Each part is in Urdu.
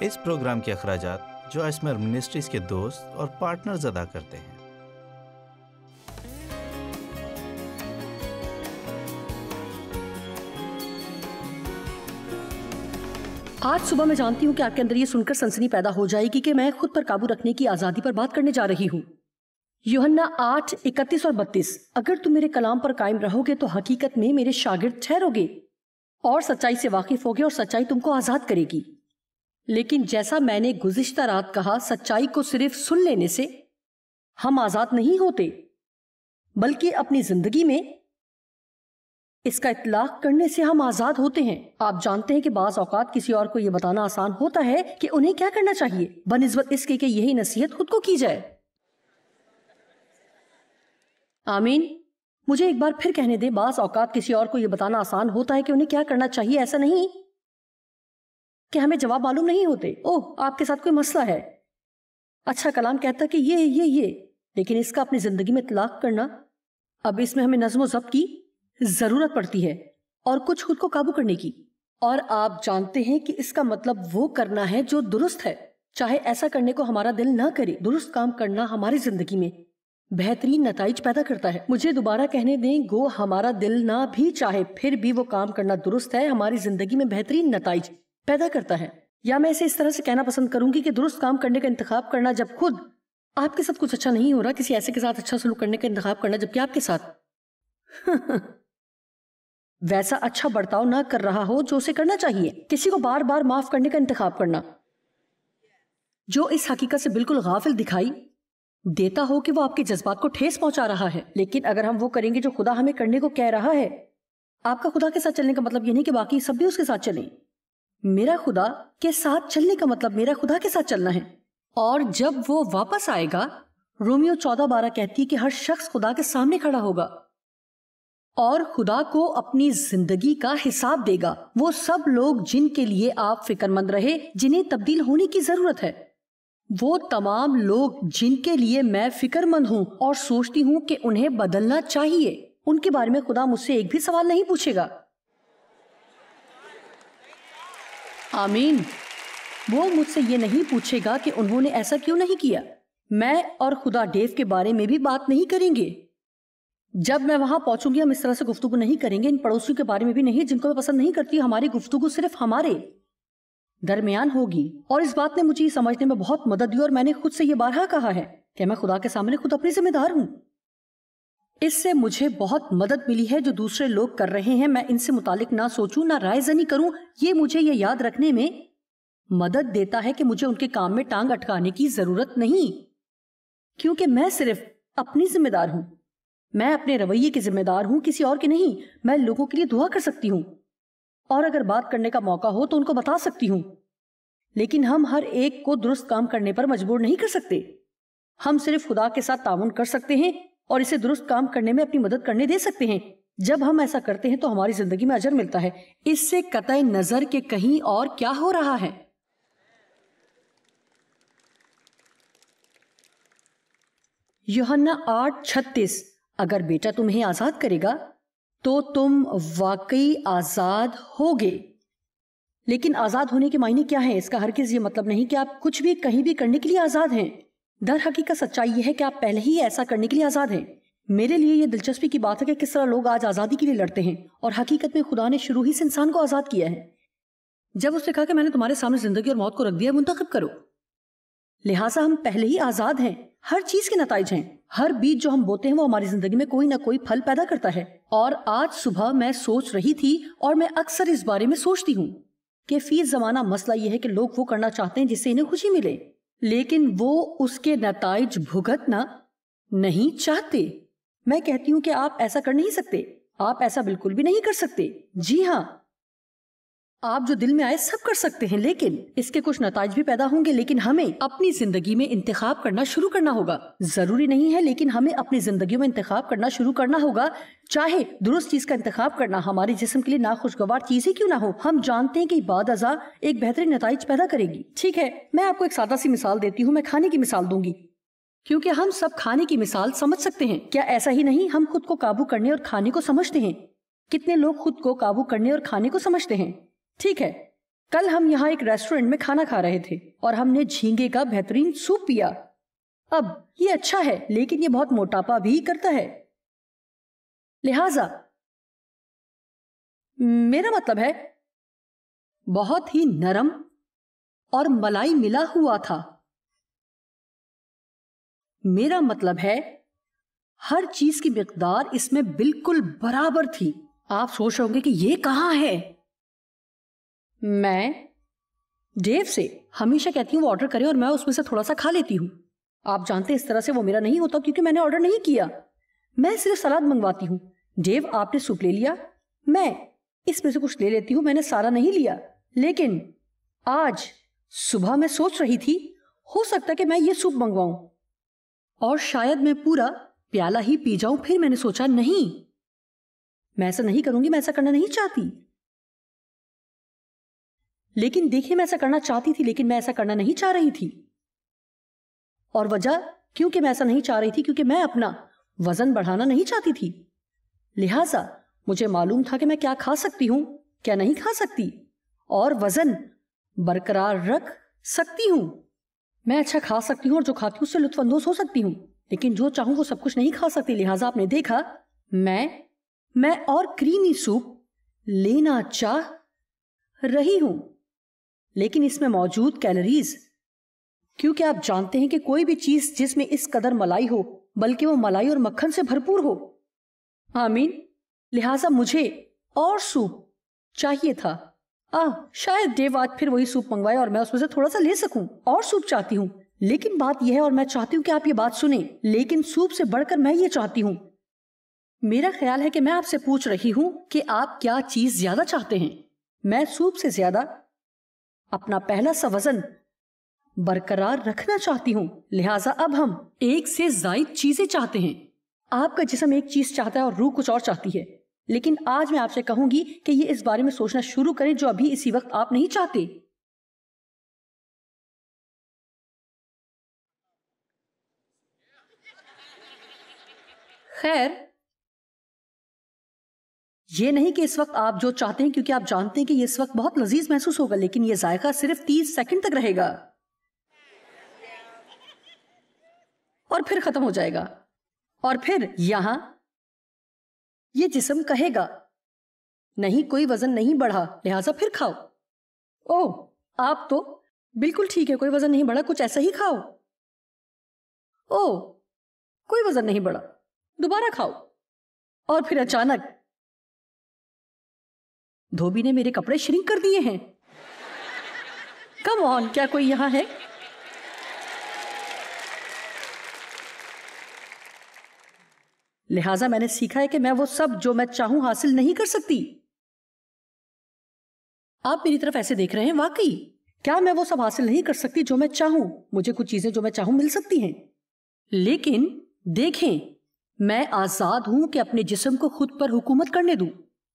اس پروگرام کے اخراجات جو اسمر منسٹریز کے دوست اور پارٹنرز ادا کرتے ہیں۔ آج صبح میں جانتی ہوں کہ آپ کے اندر یہ سن کر سنسنی پیدا ہو جائے گی کہ میں خود پر قابو رکھنے کی آزادی پر بات کرنے جا رہی ہوں۔ یوحنا 8:31 اور 32، اگر تم میرے کلام پر قائم رہو گے تو حقیقت میں میرے شاگرد ٹھہرو گے اور سچائی سے واقف ہوگے اور سچائی تم کو آزاد کرے گی۔ لیکن جیسا میں نے گزشتہ رات کہا، سچائی کو صرف سن لینے سے ہم آزاد نہیں ہوتے، بلکہ اپنی زندگی میں اس کا اطلاق کرنے سے ہم آزاد ہوتے ہیں۔ آپ جانتے ہیں کہ بعض اوقات کسی اور کو یہ بتانا آسان ہوتا ہے کہ انہیں کیا کرنا چاہیے، بنسبت اس کے کہ یہی نصیحت خود کو کی جائے۔ آمین۔ مجھے ایک بار پھر کہنے دیں، بعض اوقات کسی اور کو یہ بتانا آسان ہوتا ہے کہ انہیں کیا کرنا چاہیے، ایسا نہیں کہ ہمیں جواب معلوم نہیں ہوتے۔ اوہ، آپ کے ساتھ کوئی مسئلہ ہے، اچھا کلام کہتا کہ یہ لیکن اس کا اپنی زندگی میں اطلاق کرنا، اب اس میں ہمیں نظم و ضبط کی ضرورت پڑتی ہے اور کچھ خود کو قابو کرنے کی۔ اور آپ جانتے ہیں کہ اس کا مطلب وہ کرنا ہے جو درست ہے، چاہے ایسا کرنے کو ہمارا دل نہ کرے۔ درست کام کرنا ہماری زندگی میں بہترین نتائج پیدا کرتا ہے۔ مجھے دوبارہ کہنے دیں، گو ہمارا دل نہ بھی چاہے، پھر بھی وہ کام کرنا درست ہے، ہماری زندگی میں بہترین نتائج پیدا کرتا ہے۔ یا میں اسے اس طرح سے کہنا پسند کروں گی کہ درست کام کرنے کا انتخاب کرنا جب خود آپ کے ساتھ کچھ اچھا نہیں ہو رہا، کسی ایسے کے ساتھ اچھا سلوک کرنے کا انتخاب کرنا جبکہ آپ کے ساتھ ویسا اچھا برتاؤ نہ کر رہا ہو جو اسے کرنا چاہیے، کسی کو بار بار معاف کرنے کا انتخاب کرنا جو اس حقیقت سے بالکل غافل دکھائی دیتا ہو کہ وہ آپ کے جذبات کو ٹھیس پہنچا رہا ہے۔ لیکن اگر ہم وہ کریں گے جو خدا ہمیں کرنے کو کہہ رہا ہے، آپ کا خدا کے ساتھ چلنے کا مطلب یہ نہیں کہ باقی سب بھی اس کے ساتھ چلیں۔ میرا خدا کے ساتھ چلنے کا مطلب میرا خدا کے ساتھ چلنا ہے۔ اور جب وہ واپس آئے گا، رومیو 14:12 کہتی ہے کہ ہر شخص خدا کے سامنے کھڑا ہوگا اور خدا کو اپنی زندگی کا حساب دے گا۔ وہ سب لوگ جن کے لیے آپ فکر مند رہے، جنہیں تبدیل ہونے کی ضرورت ہے، وہ تمام لوگ جن کے لیے میں فکر مند ہوں اور سوچتی ہوں کہ انہیں بدلنا چاہیے، ان کے بارے میں خدا مجھ سے ایک بھی سوال نہیں پوچھے گا۔ آمین۔ وہ مجھ سے یہ نہیں پوچھے گا کہ انہوں نے ایسا کیوں نہیں کیا۔ میں اور خدا ڈیو کے بارے میں بھی بات نہیں کریں گے۔ جب میں وہاں پہنچوں گی ہم اس طرح سے گفتگو نہیں کریں گے، ان پڑوسیوں کے بارے میں بھی نہیں جن کو میں پسند نہیں کرتی۔ ہماری گفتگو صرف ہمارے درمیان ہوگی۔ اور اس بات نے مجھے یہ سمجھنے میں بہت مدد دی، اور میں نے خود سے یہ بارہا کہا ہے کہ میں خدا کے سامنے خود اپنی ذمہ دار ہوں۔ اس سے مجھے بہت مدد ملی ہے جو دوسرے لوگ کر رہے ہیں۔ میں ان سے متعلق نہ سوچوں، نہ رائے زنی کروں۔ یہ مجھے یہ یاد رکھنے میں مدد دیتا ہے کہ مجھے ان کے کام میں ٹانگ اٹکانے کی ضرورت نہیں، کیونکہ میں صرف اپنی ذمہ دار ہوں۔ میں اپنے رویے کی ذمہ دار ہوں، کسی اور کی نہیں۔ میں لوگوں کے لیے دعا کر سکتی ہوں اور اگر بات کرنے کا موقع ہو تو ان کو بتا سکتی ہوں، لیکن ہم ہر ایک کو درست کام کرنے پر مجبور نہیں کر سکتے۔ ہم صرف خدا کے ساتھ تعاون کر سکتے ہیں اور اسے درست کام کرنے میں اپنی مدد کرنے دے سکتے ہیں۔ جب ہم ایسا کرتے ہیں تو ہماری زندگی میں اجر ملتا ہے، اس سے قطع نظر کہ کہیں اور کیا ہو رہا ہے۔ یوحنا 8:36، اگر بیٹا تمہیں آزاد کرے گا تو تم واقعی آزاد ہوگے۔ لیکن آزاد ہونے کے معنی کیا ہیں؟ اس کا ہرگز یہ مطلب نہیں کہ آپ کچھ بھی کہیں بھی کرنے کے لیے آزاد ہیں۔ در حقیقت سچائی یہ ہے کہ آپ پہلے ہی ایسا کرنے کے لیے آزاد ہیں۔ میرے لیے یہ دلچسپی کی بات ہے کہ کس طرح لوگ آج آزادی کے لیے لڑتے ہیں، اور حقیقت میں خدا نے شروع ہی سے انسان کو آزاد کیا ہے۔ جب اس نے کہا کہ میں نے تمہارے سامنے زندگی اور موت کو رکھ دیا، منتخب کرو، لہٰذا ہم پہلے ہی آزاد ہیں۔ ہر چیز کے نتائج ہیں۔ ہر بیج جو ہم بوتے ہیں وہ ہماری زندگی میں کوئی نہ کوئی پھل پیدا کرتا ہے۔ اور آج صبح میں سوچ رہی تھی، اور میں اکثر اس بارے میں سوچتی ہوں کہ فی زمانہ مسئلہ یہ ہے کہ لوگ وہ کرنا چاہتے ہیں جس سے انہیں خوشی ملے، لیکن وہ اس کے نتائج بھگتنا نہیں چاہتے۔ میں کہتی ہوں کہ آپ ایسا کر نہیں سکتے، آپ ایسا بالکل بھی نہیں کر سکتے۔ جی ہاں، آپ جو دل میں آئے سب کر سکتے ہیں، لیکن اس کے کچھ نتائج بھی پیدا ہوں گے۔ لیکن ہمیں اپنی زندگی میں انتخاب کرنا شروع کرنا ہوگا۔ ضروری نہیں ہے، لیکن ہمیں اپنی زندگیوں میں انتخاب کرنا شروع کرنا ہوگا، چاہے درست چیز کا انتخاب کرنا ہمارے جسم کے لیے ناخوشگوار چیز ہی کیوں نہ ہو۔ ہم جانتے ہیں کہ بعد ازاں ایک بہترین نتائج پیدا کرے گی۔ ٹھیک ہے، میں آپ کو ایک سادہ سی مثال دیتی ہوں۔ میں کھانے کی مثال دوں گی، کیونکہ ہم سب کھانے کی مثال سمجھ سکتے ہیں۔ کیا ایسا ہی نہیں؟ ہم خود کو قابو کرنے اور کھانے کو سمجھتے ہیں۔ کتنے لوگ خود کو قابو کرنے اور کھانے کو سمجھتے ہیں؟ ٹھیک ہے، کل ہم یہاں ایک ریسٹورنٹ میں کھانا کھا رہے تھے اور ہم نے جھینگے کا بہترین سوپ پیا. اب یہ اچھا ہے لیکن یہ بہت موٹاپا بھی کرتا ہے. لہذا میرا مطلب ہے بہت ہی نرم اور ملائی ملا ہوا تھا. میرا مطلب ہے ہر چیز کی مقدار اس میں بالکل برابر تھی. آپ سوچ رہے ہوں گے کہ یہ کہاں ہے. میں ڈیو سے ہمیشہ کہتی ہوں وہ آرڈر کرے اور میں اس میں سے تھوڑا سا کھا لیتی ہوں. آپ جانتے اس طرح سے وہ میرا نہیں ہوتا کیونکہ میں نے آرڈر نہیں کیا. میں صرف سلاد منگواتی ہوں. ڈیو آپ نے سوپ لے لیا, میں اس میں سے کچھ لے لیتی ہوں. میں نے سارا نہیں لیا, لیکن آج صبح میں سوچ رہی تھی ہو سکتا کہ میں یہ سوپ منگواؤں اور شاید میں پورا پیالہ ہی پی جاؤں. پھر میں نے سوچا نہیں, میں ایسا نہیں کروں گی, میں ایسا کرنا نہیں چاہتی. لیکن دیکھیں میں ایسا کرنا چاہتی تھی لیکن میں ایسا کرنا نہیں چاہ رہی تھی. اور وجہ کیونکہ میں ایسا نہیں چاہ رہی تھی کیونکہ میں اپنا وزن بڑھانا نہیں چاہتی تھی. لہٰذا مجھے معلوم تھا کہ میں کیا کھا سکتی ہوں, کیا نہیں کھا سکتی, اور وزن برقرار رکھ سکتی ہوں. میں اچھا کھا سکتی ہوں اور جو کھاتی ہوں اس سے لطف اندوز ہو سکتی ہوں, لیکن جو چاہوں وہ سب کچھ نہیں کھا سکتی. لہٰذا آپ نے دیکھا میں اور کریمی سوپ لینا چاہ رہی ہوں, لیکن اس میں موجود کیلوریز, کیونکہ آپ جانتے ہیں کہ کوئی بھی چیز جس میں اس قدر ملائی ہو بلکہ وہ ملائی اور مکھن سے بھرپور ہو. آمین. لہٰذا مجھے اور سوپ چاہیے تھا. شاید ڈیو آج پھر وہی سوپ منگوائے اور میں اس میں سے تھوڑا سا لے سکوں. اور سوپ چاہتی ہوں, لیکن بات یہ ہے اور میں چاہتی ہوں کہ آپ یہ بات سنیں, لیکن سوپ سے بڑھ کر میں یہ چاہتی ہوں, میرا خیال ہے کہ میں آپ سے پوچھ رہی ہوں کہ آپ کیا چیز زیادہ چاہتے ہیں. میں سوپ سے زیادہ اپنا پہلا سا وزن برقرار رکھنا چاہتی ہوں. لہٰذا اب ہم ایک سے زائد چیزیں چاہتے ہیں. آپ کا جسم ایک چیز چاہتا ہے اور روح کچھ اور چاہتی ہے. لیکن آج میں آپ سے کہوں گی کہ یہ اس بارے میں سوچنا شروع کریں جو ابھی اسی وقت آپ نہیں چاہتے. خیر, یہ نہیں کہ اس وقت آپ جو چاہتے ہیں کیونکہ آپ جانتے ہیں کہ یہ اس وقت بہت لذیذ محسوس ہوگا, لیکن یہ ذائقہ صرف 30 سیکنڈ تک رہے گا اور پھر ختم ہو جائے گا. اور پھر یہاں یہ جسم کہے گا نہیں, کوئی وزن نہیں بڑھا, لہٰذا پھر کھاؤ. آپ تو بالکل ٹھیک ہے, کوئی وزن نہیں بڑھا, کچھ ایسا ہی کھاؤ. کوئی وزن نہیں بڑھا, دوبارہ کھاؤ. اور پھر اچانک دھوبی نے میرے کپڑے شرنک کر دیے ہیں. کم آن, کیا کوئی یہاں ہے؟ لہٰذا میں نے سیکھا ہے کہ میں وہ سب جو میں چاہوں حاصل نہیں کر سکتی. آپ میری طرف ایسے دیکھ رہے ہیں, واقعی کیا میں وہ سب حاصل نہیں کر سکتی جو میں چاہوں؟ مجھے کچھ چیزیں جو میں چاہوں مل سکتی ہیں, لیکن دیکھیں میں آزاد ہوں کہ اپنے جسم کو خود پر حکومت کرنے دوں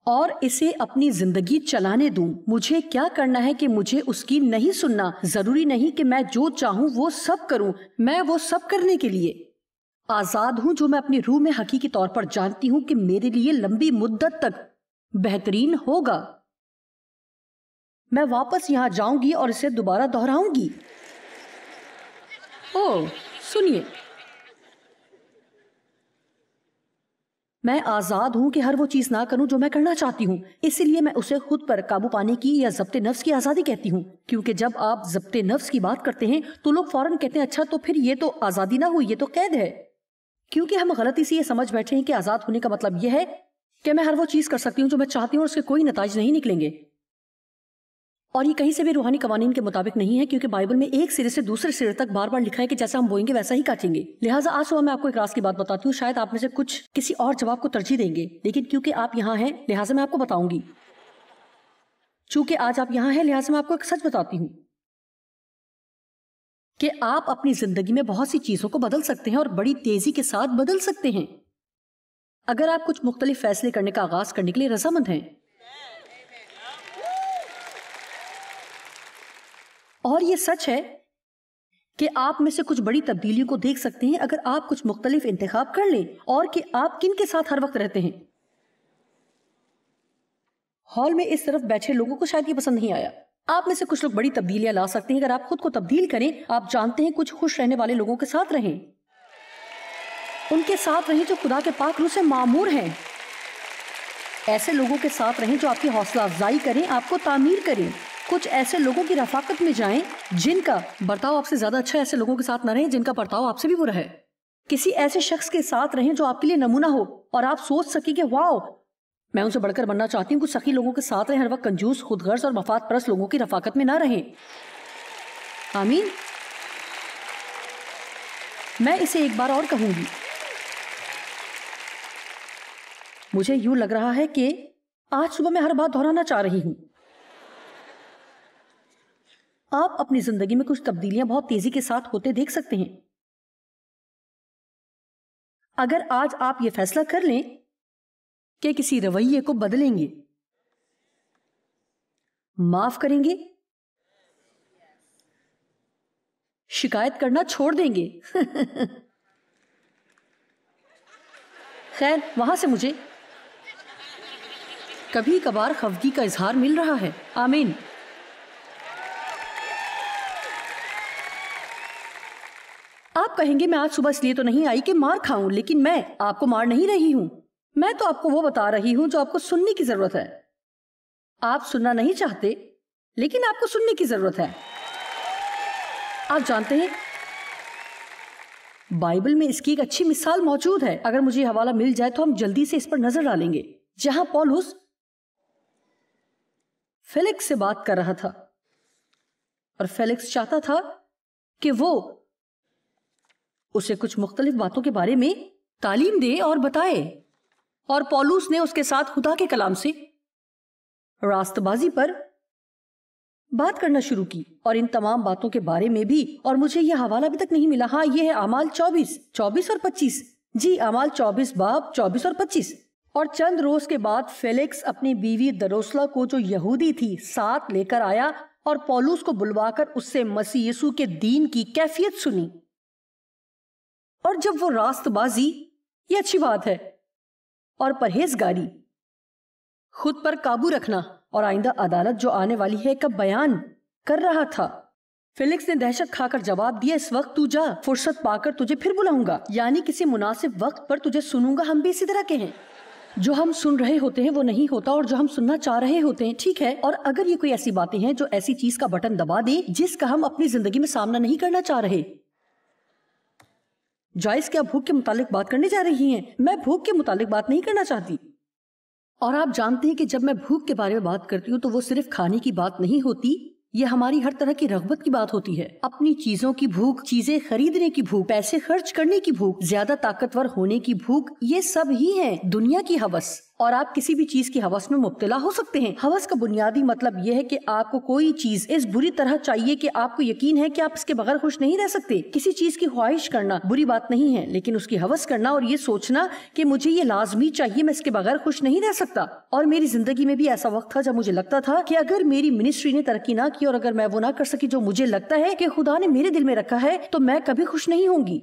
اور اسے اپنی زندگی چلانے دوں. مجھے کیا کرنا ہے کہ مجھے اس کی نہیں سننا. ضروری نہیں کہ میں جو چاہوں وہ سب کروں. میں وہ سب کرنے کے لیے آزاد ہوں جو میں اپنی روح میں حقیقی طور پر جانتی ہوں کہ میرے لیے لمبی مدت تک بہترین ہوگا. میں واپس یہاں جاؤں گی اور اسے دوبارہ دہراؤں گی. سنیے, میں آزاد ہوں کہ ہر وہ چیز نہ کروں جو میں کرنا چاہتی ہوں. اسی لیے میں اسے خود پر قابو پانے کی یا ضبط نفس کی آزادی کہتی ہوں, کیونکہ جب آپ ضبط نفس کی بات کرتے ہیں تو لوگ فوراً کہتے ہیں اچھا تو پھر یہ تو آزادی نہ ہوئی, یہ تو قید ہے. کیونکہ ہم غلطی سے یہ سمجھ بیٹھے ہیں کہ آزاد ہونے کا مطلب یہ ہے کہ میں ہر وہ چیز کر سکتی ہوں جو میں چاہتی ہوں اور اس کے کوئی نتائج نہیں نکلیں گے. اور یہ کہیں سے بھی روحانی قوانین کے مطابق نہیں ہے, کیونکہ بائبل میں ایک سرے سے دوسرے سرے تک بار بار لکھا ہے کہ جیسا ہم بوئیں گے ویسا ہی کاٹیں گے. لہٰذا آج صبح میں آپ کو ایک راز کی بات بتاتی ہوں. شاید آپ میں سے کچھ کسی اور جواب کو ترجیح دیں گے, لیکن کیونکہ آپ یہاں ہیں لہٰذا میں آپ کو بتاؤں گی. چونکہ آج آپ یہاں ہیں لہٰذا میں آپ کو ایک سچ بتاتی ہوں کہ آپ اپنی زندگی میں بہت سی چیزوں کو بدل سکتے ہیں اور بڑی تیزی کے ساتھ بدل سکتے ہیں اگر آپ کچھ مختلف فیصلے کرنے کا آغاز کرنے کے لیے رضامند ہیں. اور یہ سچ ہے کہ آپ میں سے کچھ بڑی تبدیلیوں کو دیکھ سکتے ہیں اگر آپ کچھ مختلف انتخاب کر لیں, اور کہ آپ کن کے ساتھ ہر وقت رہتے ہیں. ہال میں اس طرف بیٹھے لوگوں کو شاید یہ پسند نہیں آیا. آپ میں سے کچھ لوگ بڑی تبدیلیاں لا سکتے ہیں اگر آپ خود کو تبدیل کریں. آپ جانتے ہیں کچھ خوش رہنے والے لوگوں کے ساتھ رہیں, ان کے ساتھ رہیں جو خدا کے پاک روح سے معمور ہیں. ایسے لوگوں کے ساتھ رہیں جو آپ کی حوصلہ افزائی کریں, آپ کو تعمیر کریں. کچھ ایسے لوگوں کی رفاقت میں جائیں جن کا برتاؤ آپ سے زیادہ اچھا ہے. ایسے لوگوں کے ساتھ نہ رہیں جن کا برتاؤ آپ سے بھی برا ہے. کسی ایسے شخص کے ساتھ رہیں جو آپ کے لیے نمونہ ہو اور آپ سوچ سکیں کہ واو, میں ان سے بڑھ کر بننا چاہتی ہوں. کچھ سخی لوگوں کے ساتھ رہیں, ہر وقت کنجوس, خود غرض اور مفاد پرست لوگوں کی رفاقت میں نہ رہیں. آمین. میں اسے ایک بار اور کہوں گی. مجھے یوں لگ رہا ہے کہ آج صبح میں ہر بات دہرانا چاہ رہی ہوں. آپ اپنی زندگی میں کچھ تبدیلیاں بہت تیزی کے ساتھ ہوتے دیکھ سکتے ہیں. اگر آج آپ یہ فیصلہ کر لیں کہ کسی رویے کو بدلیں گے, معاف کریں گے, شکایت کرنا چھوڑ دیں گے. خیر, وہاں سے مجھے کبھی کبھار خفگی کا اظہار مل رہا ہے. آمین. آپ کہیں گے میں آج صبح اس لیے تو نہیں آئی کہ مار کھاؤں, لیکن میں آپ کو مار نہیں رہی ہوں. میں تو آپ کو وہ بتا رہی ہوں جو آپ کو سننے کی ضرورت ہے. آپ سننا نہیں چاہتے لیکن آپ کو سننے کی ضرورت ہے. آپ جانتے ہیں بائبل میں اس کی ایک اچھی مثال موجود ہے. اگر مجھے یہ حوالہ مل جائے تو ہم جلدی سے اس پر نظر ڈالیں گے, جہاں پولس فیلکس سے بات کر رہا تھا اور فیلکس چاہتا تھا کہ وہ اسے کچھ مختلف باتوں کے بارے میں تعلیم دے اور بتائے, اور پولس نے اس کے ساتھ خدا کے کلام سے راست بازی پر بات کرنا شروع کی, اور ان تمام باتوں کے بارے میں بھی. اور مجھے یہ حوالہ ابھی تک نہیں ملا. ہاں, یہ ہے اعمال 24 اور 25. جی, اعمال 24 باب 24 اور 25. اور چند روز کے بعد فیلکس اپنی بیوی دروسلا کو جو یہودی تھی ساتھ لے کر آیا اور پولس کو بلوا کر اس سے مسیح یسوع کے دین کی کیفیت سنی. اور جب وہ راست بازی, یہ اچھی بات ہے, اور پرہیزگاری, خود پر قابو رکھنا اور آئندہ عدالت جو آنے والی ہے کا بیان کر رہا تھا, فیلکس نے دہشت کھا کر جواب دیا, اس وقت تو جا, فرصت پا کر تجھے پھر بلاؤں گا. یعنی کسی مناسب وقت پر تجھے سنوں گا. ہم بھی اسی طرح کے ہیں. جو ہم سن رہے ہوتے ہیں وہ نہیں ہوتا, اور جو ہم سننا چاہ رہے ہوتے ہیں ٹھیک ہے. اور اگر یہ کوئی ایسی باتیں ہیں جو ایسی چیز کا بٹن دبا دیں جس کا ہم اپنی زندگی میں سامنا نہیں کرنا چاہ رہے. جائز کیا بھوک کے متعلق بات کرنے جا رہی ہیں؟ میں بھوک کے متعلق بات نہیں کرنا چاہتی. اور آپ جانتے ہیں کہ جب میں بھوک کے بارے میں بات کرتی ہوں تو وہ صرف کھانے کی بات نہیں ہوتی, یہ ہماری ہر طرح کی رغبت کی بات ہوتی ہے. اپنی چیزوں کی بھوک, چیزیں خریدنے کی بھوک, پیسے خرچ کرنے کی بھوک, زیادہ طاقتور ہونے کی بھوک, یہ سب ہی ہیں دنیا کی ہوس. اور آپ کسی بھی چیز کی ہوس میں مبتلا ہو سکتے ہیں. ہوس کا بنیادی مطلب یہ ہے کہ آپ کو کوئی چیز اس بری طرح چاہیے کہ آپ کو یقین ہے کہ آپ اس کے بغیر خوش نہیں رہ سکتے. کسی چیز کی خواہش کرنا بری بات نہیں ہے, لیکن اس کی ہوس کرنا اور یہ سوچنا کہ مجھے یہ لازمی چاہیے, میں اس کے بغیر خوش نہیں رہ سکتا. اور میری زندگی میں بھی ایسا وقت تھا جب مجھے لگتا تھا کہ اگر میری منسٹری نے ترقی نہ کی اور اگر میں وہ نہ کر سکی جو مجھے لگتا ہے کہ خدا نے میرے دل میں رکھا ہے, تو میں کبھی خوش نہیں ہوں گی.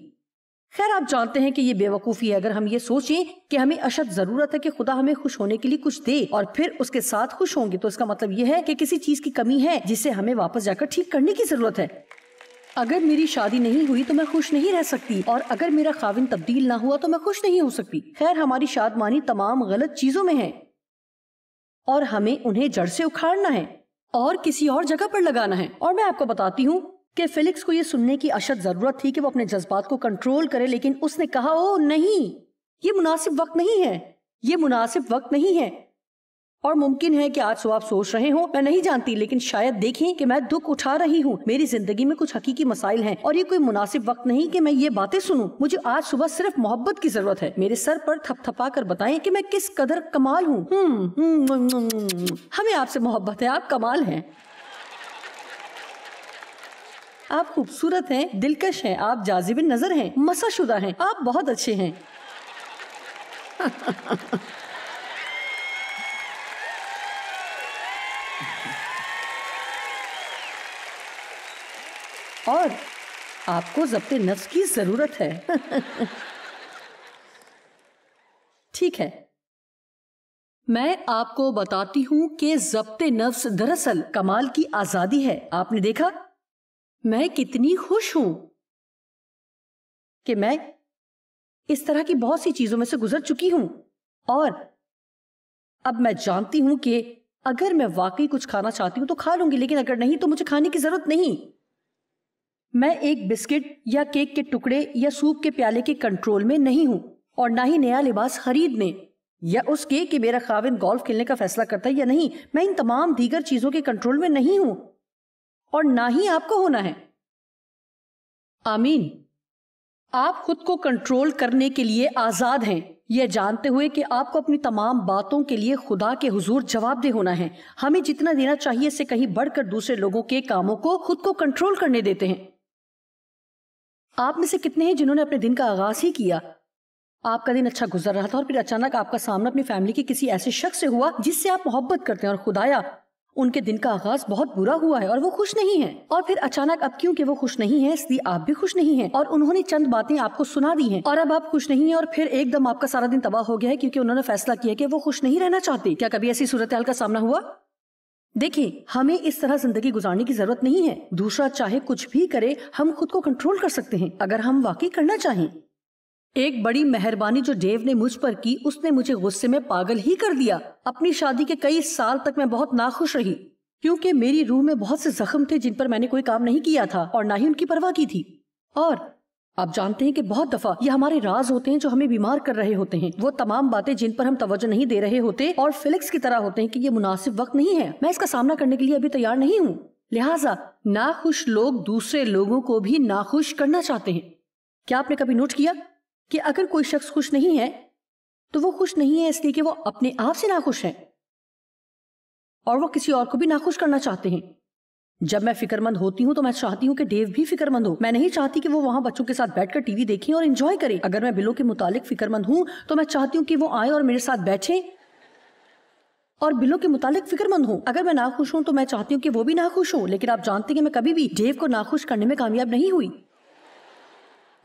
خیر, آپ جانتے ہیں کہ یہ بے وقوفی ہے اگر ہم یہ سوچیں کہ ہمیں اشد ضرورت ہے کہ خدا ہمیں خوش ہونے کے لیے کچھ دے اور پھر اس کے ساتھ خوش ہوں گے. تو اس کا مطلب یہ ہے کہ کسی چیز کی کمی ہے جسے ہمیں واپس جا کر ٹھیک کرنے کی ضرورت ہے. اگر میری شادی نہیں ہوئی تو میں خوش نہیں رہ سکتی, اور اگر میرا خاوند تبدیل نہ ہوا تو میں خوش نہیں ہو سکتی. خیر, ہماری شادمانی تمام غلط چیزوں میں ہے اور ہمیں انہیں جڑ سے اکھاڑنا ہے اور کسی اور جگہ پر لگانا ہے. اور میں آپ کو بتاتی ہوں کہ فیلکس کو یہ سننے کی اشد ضرورت تھی کہ وہ اپنے جذبات کو کنٹرول کرے, لیکن اس نے کہا او نہیں, یہ مناسب وقت نہیں ہے, یہ مناسب وقت نہیں ہے. اور ممکن ہے کہ آج صبح آپ سوچ رہے ہوں, میں نہیں جانتی, لیکن شاید دیکھیں کہ میں دکھ اٹھا رہی ہوں, میری زندگی میں کچھ حقیقی مسائل ہیں اور یہ کوئی مناسب وقت نہیں کہ میں یہ باتیں سنوں. مجھے آج صبح صرف محبت کی ضرورت ہے. میرے سر پر تھپ تھپا کر بتائیں کہ میں کس قدر کمال ہوں. ہمیں آپ سے محبت ہے, آپ کمال ہیں, آپ خوبصورت ہیں, دلکش ہیں, آپ جاذب نظر ہیں, مسح شدہ ہیں, آپ بہت اچھے ہیں. اور آپ کو ضبط نفس کی ضرورت ہے. ٹھیک ہے, میں آپ کو بتاتی ہوں کہ ضبط نفس دراصل کمال کی آزادی ہے. آپ نے دیکھا میں کتنی خوش ہوں کہ میں اس طرح کی بہت سی چیزوں میں سے گزر چکی ہوں، اور اب میں جانتی ہوں کہ اگر میں واقعی کچھ کھانا چاہتی ہوں تو کھا لوں گی، لیکن اگر نہیں تو مجھے کھانے کی ضرورت نہیں. میں ایک بسکٹ یا کیک کے ٹکڑے یا سوپ کے پیالے کے کنٹرول میں نہیں ہوں، اور نہ ہی نیا لباس خریدنے یا اس کے کہ میرا خاوند گولف کھیلنے کا فیصلہ کرتا ہے یا نہیں. میں ان تمام دیگر چیزوں کے کنٹرول میں نہیں ہوں، اور نہ ہی آپ کو ہونا ہے. آمین. آپ خود کو کنٹرول کرنے کے لیے آزاد ہیں، یہ جانتے ہوئے کہ آپ کو اپنی تمام باتوں کے لیے خدا کے حضور جواب دہ ہونا ہے. ہمیں جتنا دینا چاہیے اس سے کہیں بڑھ کر دوسرے لوگوں کے کاموں کو خود کو کنٹرول کرنے دیتے ہیں. آپ میں سے کتنے ہیں جنہوں نے اپنے دن کا آغاز ہی کیا، آپ کا دن اچھا گزر رہا تھا، اور پھر اچانک آپ کا سامنا اپنی فیملی کے کسی ایسے شخص سے ہوا جس سے آپ محبت کرتے ہیں، اور خدایا ان کے دن کا آغاز بہت برا ہوا ہے اور وہ خوش نہیں ہیں، اور پھر اچانک اب کیونکہ وہ خوش نہیں ہیں اس لیے آپ بھی خوش نہیں ہیں، اور انہوں نے چند باتیں آپ کو سنا دی ہیں اور اب آپ خوش نہیں ہیں، اور پھر ایک دم آپ کا سارا دن تباہ ہو گیا ہے کیونکہ انہوں نے فیصلہ کیا کہ وہ خوش نہیں رہنا چاہتے. کیا کبھی ایسی صورتحال کا سامنا ہوا؟ دیکھیں، ہمیں اس طرح زندگی گزارنے کی ضرورت نہیں ہے. دوسرا چاہے کچھ بھی کرے، ہم خود کو کنٹرول کر سکتے ہیں اگر ہم واقعی کرنا چاہیں. ایک بڑی مہربانی جو ڈیو نے مجھ پر کی، اس نے مجھے غصے میں پاگل ہی کر دیا. اپنی شادی کے کئی سال تک میں بہت ناخوش رہی کیونکہ میری روح میں بہت سے زخم تھے جن پر میں نے کوئی کام نہیں کیا تھا اور نہ ہی ان کی پرواہ کی تھی. اور آپ جانتے ہیں کہ بہت دفعہ یہ ہمارے راز ہوتے ہیں جو ہمیں بیمار کر رہے ہوتے ہیں، وہ تمام باتیں جن پر ہم توجہ نہیں دے رہے ہوتے اور فلکس کی طرح ہوتے ہیں کہ یہ مناسب وقت نہیں ہے، میں اس کا سامنا کرنے کے لیے ابھی تیار نہیں ہوں. لہٰذا ناخوش لوگ دوسرے لوگوں کو بھی ناخوش کرنا چاہتے ہیں. کیا آپ نے کبھی نوٹ کیا کہ اگر کوئی شخص خوش نہیں ہے تو وہ خوش نہیں ہے اس لیے کہ وہ اپنے آپ سے ناخوش ہے، اور وہ کسی اور کو بھی ناخوش کرنا چاہتے ہیں. جب میں فکر مند ہوتی ہوں تو میں چاہتی ہوں کہ ڈیو بھی فکر مند ہو. میں نہیں چاہتی کہ وہ وہاں بچوں کے ساتھ بیٹھ کر ٹی وی دیکھیں اور انجوائے کریں. اگر میں بلوں کے متعلق فکر مند ہوں تو میں چاہتی ہوں کہ وہ آئیں اور میرے ساتھ بیٹھیں اور بلوں کے متعلق فکر مند ہوں. اگر میں ناخوش ہوں تو میں چاہتی ہوں کہ وہ بھی ناخوش ہوں. لیکن آپ جانتے ہیں کہ میں کبھی بھی ڈیو کو ناخوش کرنے میں کامیاب نہیں ہوئی،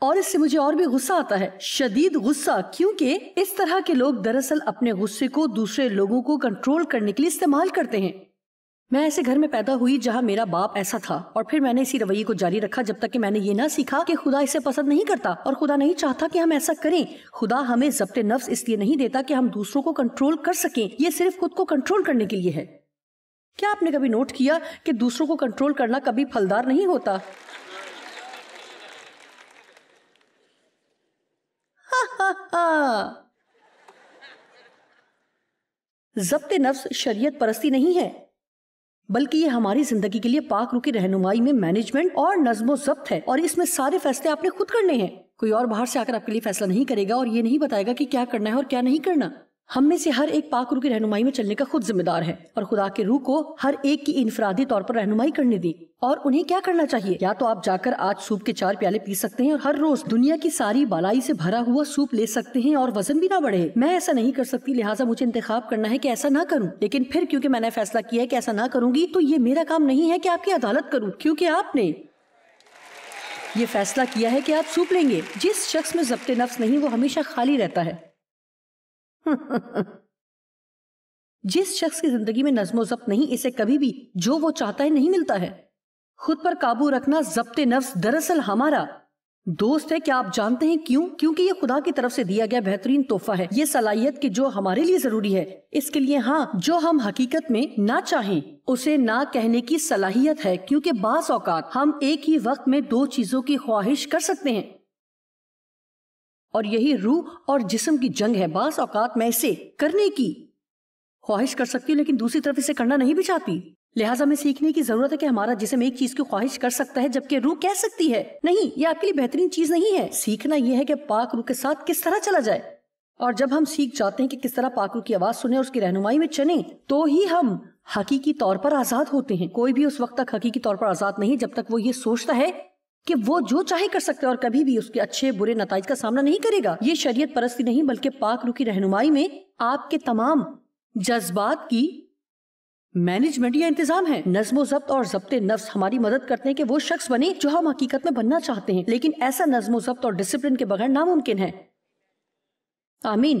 اور اس سے مجھے اور بھی غصہ آتا ہے، شدید غصہ، کیونکہ اس طرح کے لوگ دراصل اپنے غصے کو دوسرے لوگوں کو کنٹرول کرنے کے لیے استعمال کرتے ہیں. میں ایسے گھر میں پیدا ہوئی جہاں میرا باپ ایسا تھا، اور پھر میں نے اسی رویے کو جاری رکھا جب تک کہ میں نے یہ نہ سیکھا کہ خدا اسے پسند نہیں کرتا اور خدا نہیں چاہتا کہ ہم ایسا کریں. خدا ہمیں ضبط نفس اس لیے نہیں دیتا کہ ہم دوسروں کو کنٹرول کر سکیں، یہ صرف خود کو کنٹرول کرنے کے لیے ہے. کیا آپ نے کبھی نوٹ کیا کہ دوسروں کو کنٹرول کرنا کبھی پھلدار نہیں ہوتا؟ ضبط نفس شریعت پرستی نہیں ہے، بلکہ یہ ہماری زندگی کے لیے پاک روح کی رہنمائی میں مینجمنٹ اور نظم و ضبط ہے، اور اس میں سارے فیصلے آپ نے خود کرنے ہیں. کوئی اور باہر سے آ کر آپ کے لیے فیصلہ نہیں کرے گا اور یہ نہیں بتائے گا کہ کیا کرنا ہے اور کیا نہیں کرنا. ہم میں سے ہر ایک پاک روح کی رہنمائی میں چلنے کا خود ذمہ دار ہے، اور خدا کے روح کو ہر ایک کی انفرادی طور پر رہنمائی کرنے دی اور انہیں کیا کرنا چاہیے. یا تو آپ جا کر آج سوپ کے 4 پیالے پی سکتے ہیں اور ہر روز دنیا کی ساری بالائی سے بھرا ہوا سوپ لے سکتے ہیں اور وزن بھی نہ بڑھے. میں ایسا نہیں کر سکتی، لہٰذا مجھے انتخاب کرنا ہے کہ ایسا نہ کروں. لیکن پھر کیونکہ میں نے فیصلہ کیا ہے کہ ایسا نہ کروں گی، تو یہ میرا کام نہیں ہے کہ آپ کی عدالت کروں، کیونکہ آپ نے یہ فیصلہ کیا ہے کہ آپ سوپ لیں گے. جس شخص میں ضبط نفس نہیں وہ ہمیشہ خالی رہتا ہے. جس شخص کی زندگی میں نظم و ضبط نہیں، اسے کبھی بھی جو وہ چاہتا ہے نہیں ملتا ہے. خود پر قابو رکھنا ضبط نفس دراصل ہمارا دوست ہے. کیا آپ جانتے ہیں کیوں؟ کیونکہ یہ خدا کی طرف سے دیا گیا بہترین تحفہ ہے. یہ صلاحیت کہ جو ہمارے لیے ضروری ہے، اس کے لیے ہاں جو ہم حقیقت میں نہ چاہیں اسے نہ کہنے کی صلاحیت ہے. کیونکہ بعض اوقات ہم ایک ہی وقت میں 2 چیزوں کی خواہش کر سکتے ہیں، اور یہی روح اور جسم کی جنگ ہے. بعض اوقات میں اسے کرنے کی خواہش کر سکتی ہوں لیکن دوسری طرف اسے کرنا نہیں بھی چاہتی. لہٰذا میں سیکھنے کی ضرورت ہے کہ ہمارا جسم ایک چیز کی خواہش کر سکتا ہے جبکہ روح کہہ سکتی ہے نہیں، یہ آپ کے لیے بہترین چیز نہیں ہے. سیکھنا یہ ہے کہ پاک روح کے ساتھ کس طرح چلا جائے، اور جب ہم سیکھ جاتے ہیں کہ کس طرح پاک روح کی آواز سنیں اور اس کی رہنمائی میں چلیں، تو ہی ہم حقیقی طور پر آزاد ہوتے ہیں. کوئی بھی اس وقت تک حقیقی طور پر آزاد نہیں جب تک وہ یہ سوچتا ہے کہ وہ جو چاہے کر سکتے اور کبھی بھی اس کے اچھے برے نتائج کا سامنا نہیں کرے گا. یہ شریعت پرستی نہیں بلکہ پاک روح کی رہنمائی میں آپ کے تمام جذبات کی مینجمنٹ یا انتظام ہے. نظم و ضبط اور ضبط نفس ہماری مدد کرتے ہیں کہ وہ شخص بنے جو ہم حقیقت میں بننا چاہتے ہیں، لیکن ایسا نظم و ضبط اور ڈسپلن کے بغیر ناممکن ہے. آمین.